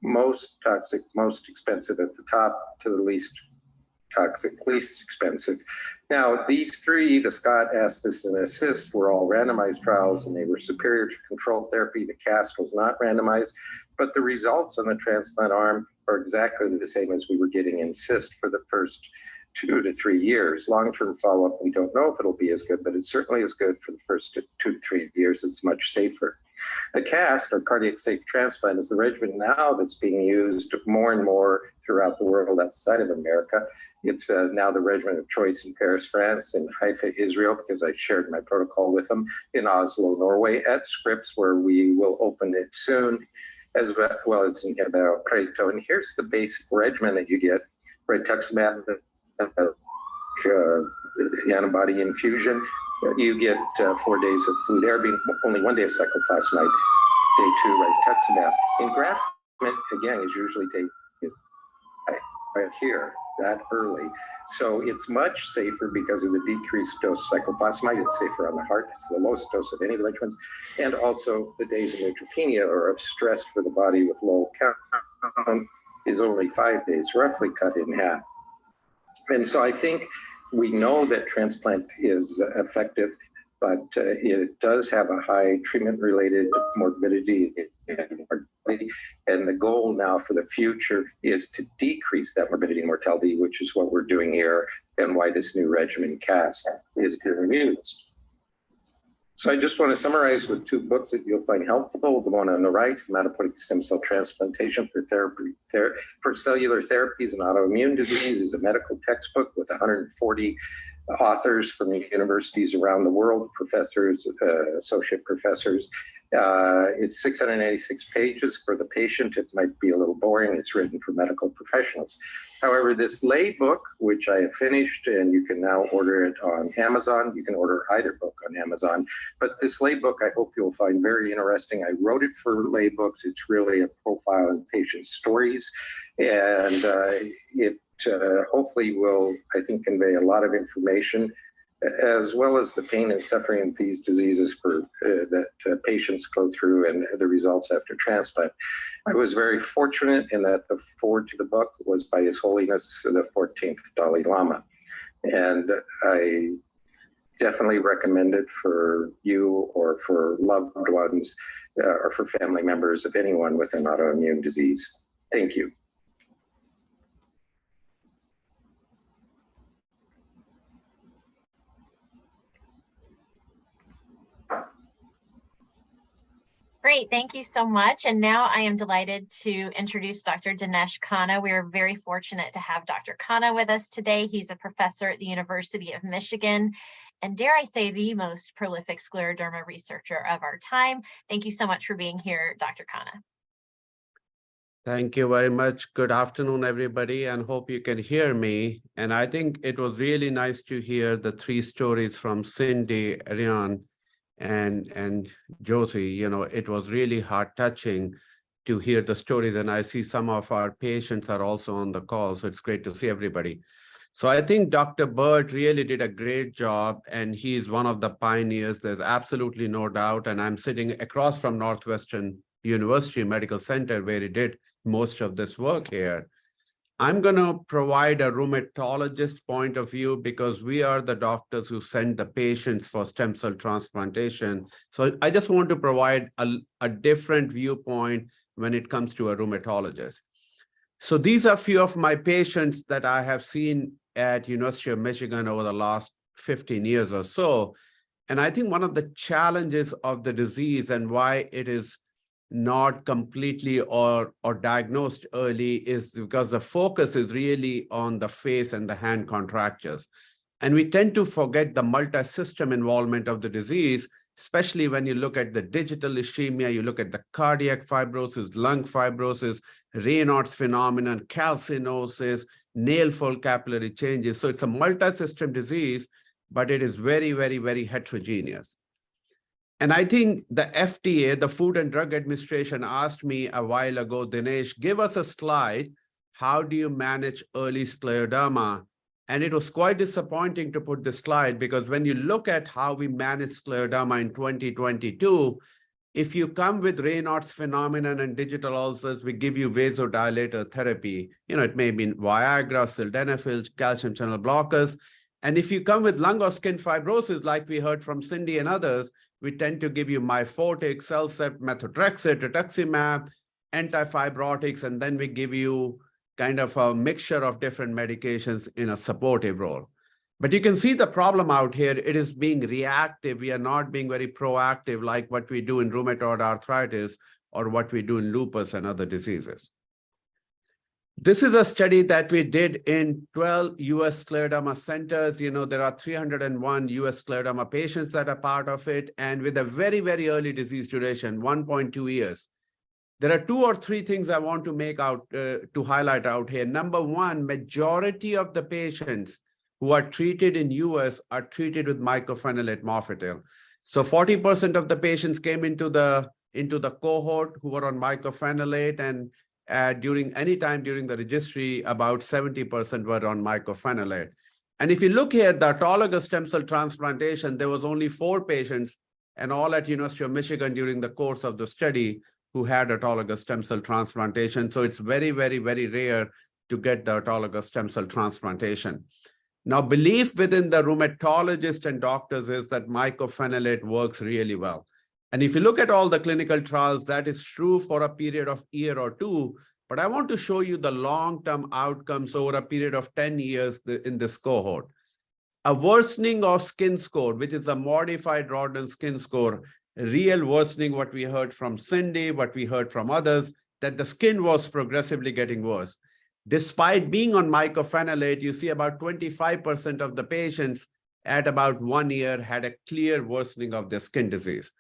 Most toxic, most expensive at the top to the least toxic, least expensive. Now, these three, the Scott, Astis, and Assist, were all randomized trials and they were superior to control therapy. The cast was not randomized, but the results on the transplant arm are exactly the same as we were getting in Assist for the first 2 to 3 years. Long-term follow-up, we don't know if it'll be as good, but it certainly is good for the first 2 to 3 years. It's much safer. The CAST, or cardiac safe transplant, is the regimen now that's being used more and more throughout the world outside of America. It's now the regimen of choice in Paris, France, in Haifa, Israel, because I shared my protocol with them, in Oslo, Norway, at Scripps, where we will open it soon, as well as in Preto. And here's the basic regimen that you get: rituximab, antibody infusion. You get 4 days of fludarabine, only 1 day of cyclophosphamide, day 2 rituximab. Engraftment, again, is usually right here, that early. So it's much safer because of the decreased dose of cyclophosphamide. It's safer on the heart. It's the lowest dose of any of the regimens. And also the days of neutropenia, or of stress for the body with low count, is only 5 days, roughly cut in half. And so I think we know that transplant is effective, but it does have a high treatment-related morbidity and mortality. And the goal now for the future is to decrease that morbidity and mortality, which is what we're doing here and why this new regimen CAST is being used. So I just want to summarize with 2 books that you'll find helpful. The one on the right, Hematopoietic Stem Cell Transplantation for Cellular Therapies and Autoimmune Disease, is a medical textbook with 140 authors from universities around the world, professors, associate professors. It's 686 pages. For the patient, it might be a little boring. It's written for medical professionals. However, this lay book, which I have finished, and you can now order it on Amazon. You can order either book on Amazon. But this lay book, I hope you'll find very interesting. I wrote it for lay books. It's really a profile in patient stories. And it hopefully will, I think, convey a lot of information, as well as the pain and suffering of these diseases that patients go through and the results after transplant. I was very fortunate in that the foreword to the book was by His Holiness the 14th Dalai Lama. And I definitely recommend it for you or for loved ones or for family members of anyone with an autoimmune disease. Thank you. Great, thank you so much. And now I am delighted to introduce Dr. Dinesh Khanna. We are very fortunate to have Dr. Khanna with us today. He's a professor at the University of Michigan, and dare I say, the most prolific scleroderma researcher of our time. Thank you so much for being here, Dr. Khanna. Thank you very much. Good afternoon, everybody, and hope you can hear me. And I think it was really nice to hear the 3 stories from Cyndy, Erion, and Josie. You know, it was really heart-touching to hear the stories, and I see some of our patients are also on the call, so it's great to see everybody. So I think Dr. Burt really did a great job, and he's one of the pioneers. There's absolutely no doubt, and I'm sitting across from Northwestern University Medical Center, where he did most of this work here. I'm going to provide a rheumatologist point of view because we are the doctors who send the patients for stem cell transplantation. So I just want to provide a different viewpoint when it comes to a rheumatologist. So these are a few of my patients that I have seen at University of Michigan over the last 15 years or so. And I think one of the challenges of the disease and why it is not completely or diagnosed early is because the focus is really on the face and the hand contractures. And we tend to forget the multi-system involvement of the disease, especially when you look at the digital ischemia, you look at the cardiac fibrosis, lung fibrosis, Raynaud's phenomenon, calcinosis, nail fold capillary changes. So it's a multi-system disease, but it is very, very, very heterogeneous. And I think the FDA, the Food and Drug Administration, asked me a while ago, Dinesh, give us a slide. How do you manage early scleroderma? And it was quite disappointing to put this slide because when you look at how we manage scleroderma in 2022, if you come with Raynaud's phenomenon and digital ulcers, we give you vasodilator therapy. It may be Viagra, sildenafil, calcium channel blockers. And if you come with lung or skin fibrosis, like we heard from Cyndy and others, we tend to give you Myfortic, Cellcept, Methotrexate, rituximab, antifibrotics, and then we give you kind of a mixture of different medications in a supportive role. But you can see the problem out here. It is being reactive. We are not being very proactive like what we do in rheumatoid arthritis or what we do in lupus and other diseases. This is a study that we did in 12 US scleroderma centers. There are 301 US scleroderma patients that are part of it, and with a very, very early disease duration, 1.2 years. There are 2 or 3 things I want to make out to highlight out here. Number one, majority of the patients who are treated in US are treated with mycophenolate mofetil. So 40% of the patients came into the cohort who were on mycophenolate, and during any time during the registry, about 70% were on mycophenolate. And if you look here, the autologous stem cell transplantation, there was only 4 patients, and all at University of Michigan during the course of the study who had autologous stem cell transplantation. So it's very, very, very rare to get the autologous stem cell transplantation. Now, belief within the rheumatologist and doctors is that mycophenolate works really well. And if you look at all the clinical trials, that is true for a period of year or 2, but I want to show you the long-term outcomes over a period of 10 years in this cohort. A worsening of skin score, which is a modified Rodnan skin score, real worsening, what we heard from Cyndy, what we heard from others, that the skin was progressively getting worse. Despite being on mycophenolate, you see about 25% of the patients at about 1 year had a clear worsening of their skin disease.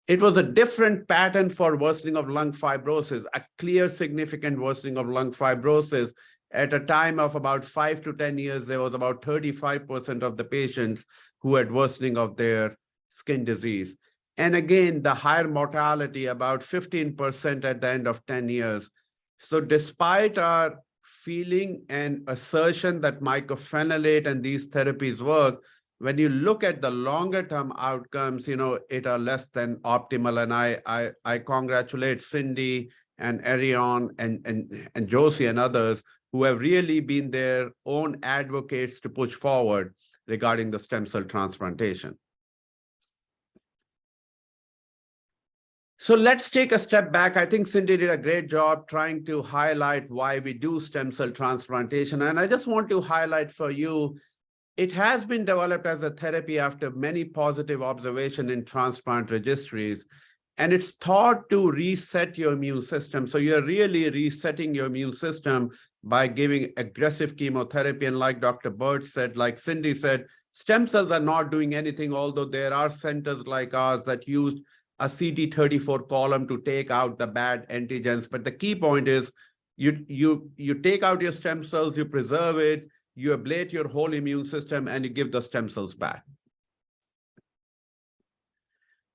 It was a different pattern for worsening of lung fibrosis, a clear significant worsening of lung fibrosis. At a time of about 5 to 10 years, there was about 35% of the patients who had worsening of their skin disease. And again, the higher mortality, about 15% at the end of 10 years. So despite our feeling and assertion that mycophenolate and these therapies work, when you look at the longer term outcomes, it are less than optimal. And I congratulate Cyndy and Erion and Josie and others who have really been their own advocates to push forward regarding the stem cell transplantation. So let's take a step back. I think Cyndy did a great job trying to highlight why we do stem cell transplantation. And I just want to highlight for you, it has been developed as a therapy after many positive observations in transplant registries. And it's thought to reset your immune system. So you're really resetting your immune system by giving aggressive chemotherapy. And like Dr. Burt said, like Cyndy said, stem cells are not doing anything, although there are centers like ours that used a CD34 column to take out the bad antigens. But the key point is you take out your stem cells, you preserve it, you ablate your whole immune system, and you give the stem cells back.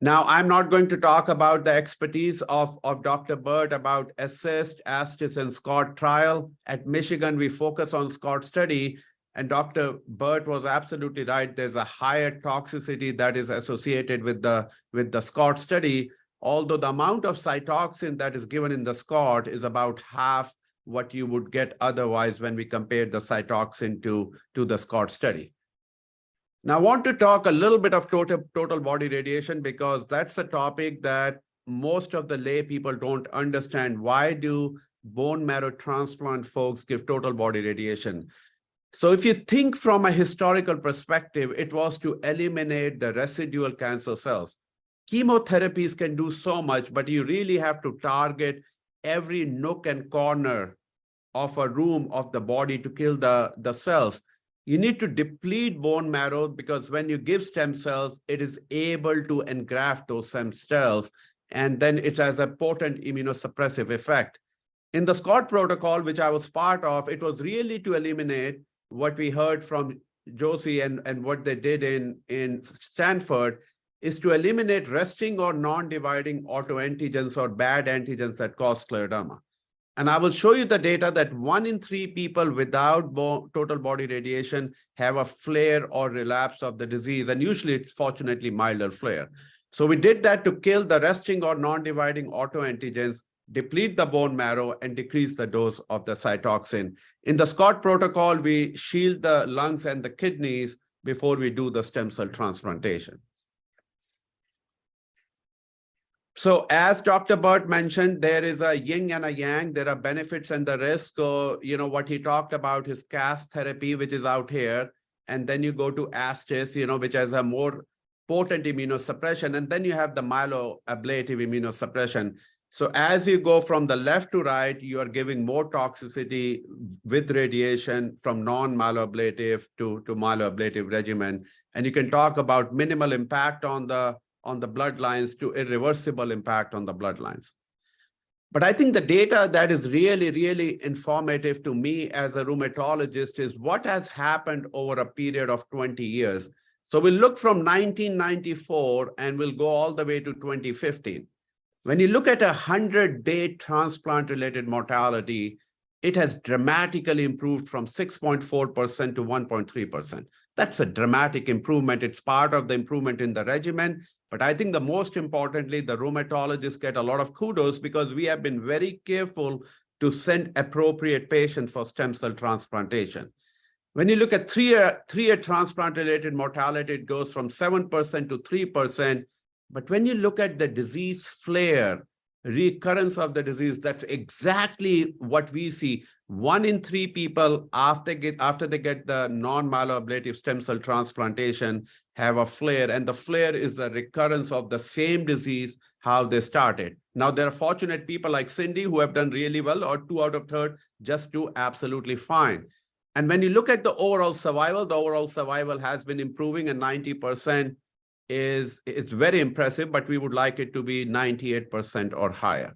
Now, I'm not going to talk about the expertise of Dr. Burt about ASSIST, ASTIS, and SCOT trial. At Michigan, we focus on SCOT study, and Dr. Burt was absolutely right. There's a higher toxicity that is associated with the SCOT study, although the amount of cytoxin that is given in the SCOT is about half what you would get otherwise when we compared the Cytoxin to the SCOT study. Now, I want to talk a little bit of total body radiation because that's a topic that most of the lay people don't understand. Why do bone marrow transplant folks give total body radiation? So if you think from a historical perspective, it was to eliminate the residual cancer cells. Chemotherapies can do so much, but you really have to target every nook and corner of a room of the body to kill the cells. You need to deplete bone marrow because when you give stem cells, it is able to engraft those stem cells, and then it has a potent immunosuppressive effect. In the SCOT protocol, which I was part of, it was really to eliminate what we heard from Josie and what they did in Stanford, is to eliminate resting or non-dividing autoantigens or bad antigens that cause scleroderma. And I will show you the data that 1 in 3 people without total body radiation have a flare or relapse of the disease. And usually it's fortunately milder flare. So we did that to kill the resting or non-dividing autoantigens, deplete the bone marrow, and decrease the dose of the Cytoxin. In the SCOT protocol, we shield the lungs and the kidneys before we do the stem cell transplantation. So as Dr. Burt mentioned, there is a yin and a yang. There are benefits and the risks. So, what he talked about is CAS therapy, which is out here. And then you go to ASTIS, which has a more potent immunosuppression. And then you have the myeloablative immunosuppression. So as you go from the left to right, you are giving more toxicity with radiation from non-myeloablative to myeloablative regimen. And you can talk about minimal impact on the bloodlines to irreversible impact on the bloodlines. But I think the data that is really, really informative to me as a rheumatologist is what has happened over a period of 20 years. So we'll look from 1994 and we'll go all the way to 2015. When you look at a 100-day transplant-related mortality, it has dramatically improved from 6.4% to 1.3%. That's a dramatic improvement. It's part of the improvement in the regimen. But I think the most importantly, the rheumatologists get a lot of kudos because we have been very careful to send appropriate patients for stem cell transplantation. When you look at three-year transplant-related mortality, it goes from 7% to 3%. But when you look at the disease flare, recurrence of the disease, that's exactly what we see. 1 in 3 people after they get the non-myeloablative stem cell transplantation have a flare, and the flare is a recurrence of the same disease how they started. Now, there are fortunate people like Cyndy who have done really well, or 2 out of 3 just do absolutely fine. And when you look at the overall survival has been improving, and 90% is very impressive, but we would like it to be 98% or higher.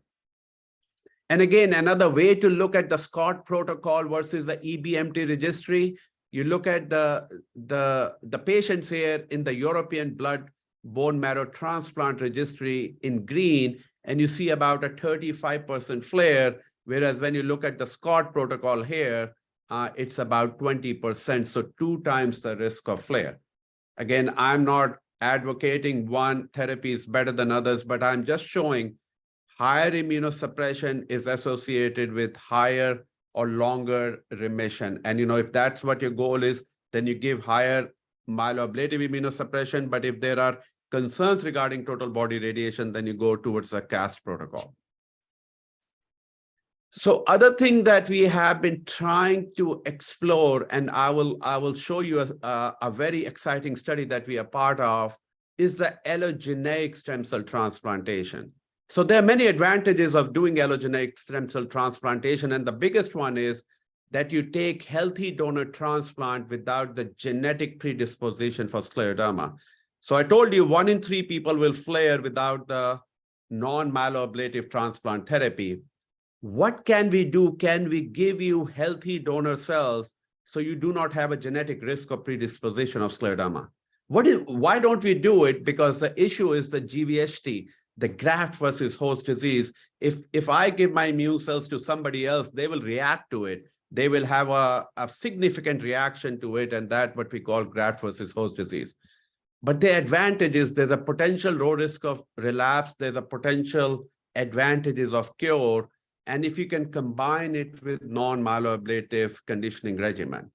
And again, another way to look at the SCOT protocol versus the EBMT registry, you look at the patients here in the European blood bone marrow transplant registry in green, and you see about a 35% flare, whereas when you look at the SCOT protocol here, it's about 20%, so 2 times the risk of flare. Again, I'm not advocating one therapy is better than others, but I'm just showing higher immunosuppression is associated with higher or longer remission. And if that's what your goal is, then you give higher myeloablative immunosuppression. But if there are concerns regarding total body radiation, then you go towards a CAS protocol. So other thing that we have been trying to explore, and I will show you a very exciting study that we are part of, is the allogeneic stem cell transplantation. So there are many advantages of doing allogeneic stem cell transplantation, and the biggest one is that you take healthy donor transplant without the genetic predisposition for scleroderma. So I told you 1 in 3 people will flare without the non-myeloablative transplant therapy. What can we do? Can we give you healthy donor cells so you do not have a genetic risk of predisposition of scleroderma? Why don't we do it? Because the issue is the GVHD, the graft versus host disease. If I give my immune cells to somebody else, they will react to it. They will have a significant reaction to it, and that's what we call graft versus host disease. But the advantage is there's a potential low risk of relapse. There's a potential advantages of cure. and if you can combine it with non-myeloablative conditioning regimen.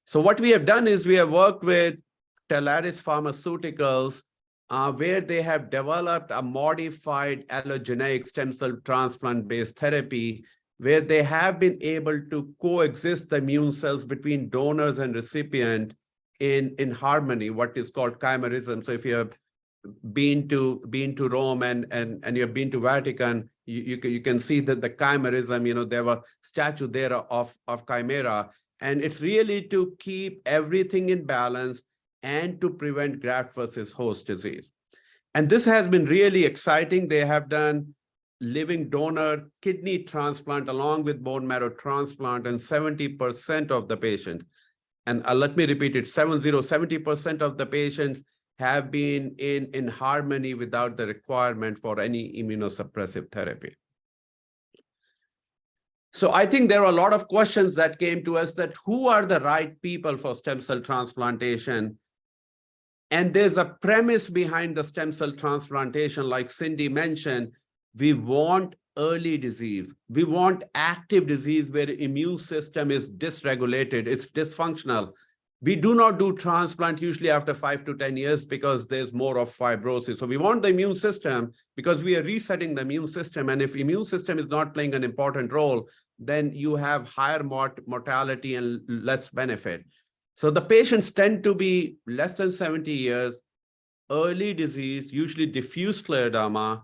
So what we have done is we have worked with Telaris Pharmaceuticals, where they have developed a modified allogeneic stem cell transplant-based therapy, where they have been able to coexist the immune cells between donors and recipient in harmony, what is called chimerism. So if you have been to Rome and you've been to Vatican, you can see that the chimerism, there were statue there of chimera, and it's really to keep everything in balance and to prevent graft versus host disease. And this has been really exciting. They have done living donor kidney transplant along with bone marrow transplant, and 70% of the patients, and let me repeat it, 70% of the patients have been in harmony without the requirement for any immunosuppressive therapy. So I think there are a lot of questions that came to us, that who are the right people for stem cell transplantation? And there's a premise behind the stem cell transplantation, like Cyndy mentioned. We want early disease. We want active disease where the immune system is dysregulated, it's dysfunctional. We do not do transplant usually after 5 to 10 years because there's more of fibrosis. So we want the immune system because we are resetting the immune system. And if immune system is not playing an important role, then you have higher mortality and less benefit. So the patients tend to be less than 70 years, early disease, usually diffuse scleroderma,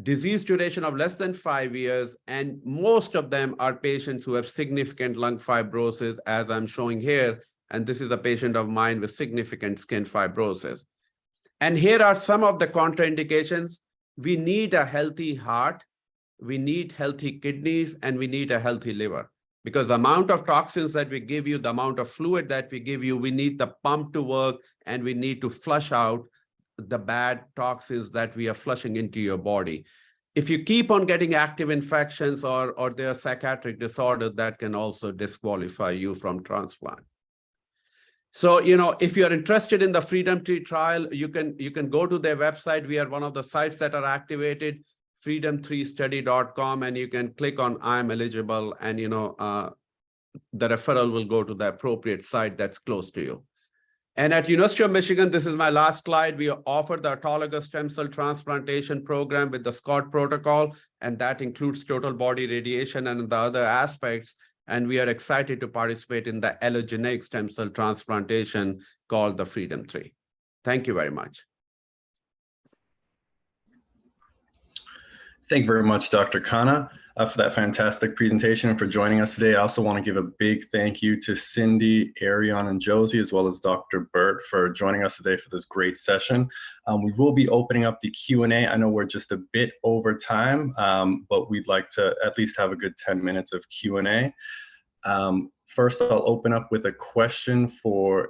disease duration of less than 5 years, and most of them are patients who have significant lung fibrosis, as I'm showing here. And this is a patient of mine with significant skin fibrosis. And here are some of the contraindications. We need a healthy heart, we need healthy kidneys, and we need a healthy liver. Because the amount of toxins that we give you, the amount of fluid that we give you, we need the pump to work, and we need to flush out the bad toxins that we are flushing into your body. If you keep on getting active infections or there are psychiatric disorders, that can also disqualify you from transplant. So, if you're interested in the Freedom Tree trial, you can go to their website. We are one of the sites that are activated, freedom3study.com, and you can click on I'm eligible, and the referral will go to the appropriate site that's close to you. And at University of Michigan, this is my last slide, we offer the autologous stem cell transplantation program with the SCOT protocol, and that includes total body radiation and the other aspects. And we are excited to participate in the allogeneic stem cell transplantation called the Freedom Tree. Thank you very much. Thank you very much, Dr. Khanna, for that fantastic presentation and for joining us today. I also want to give a big thank you to Cyndy, Erion, and Josie, as well as Dr. Burt for joining us today for this great session. We will be opening up the Q&A. I know we're just a bit over time, but we'd like to at least have a good 10 minutes of Q&A. First, I'll open up with a question for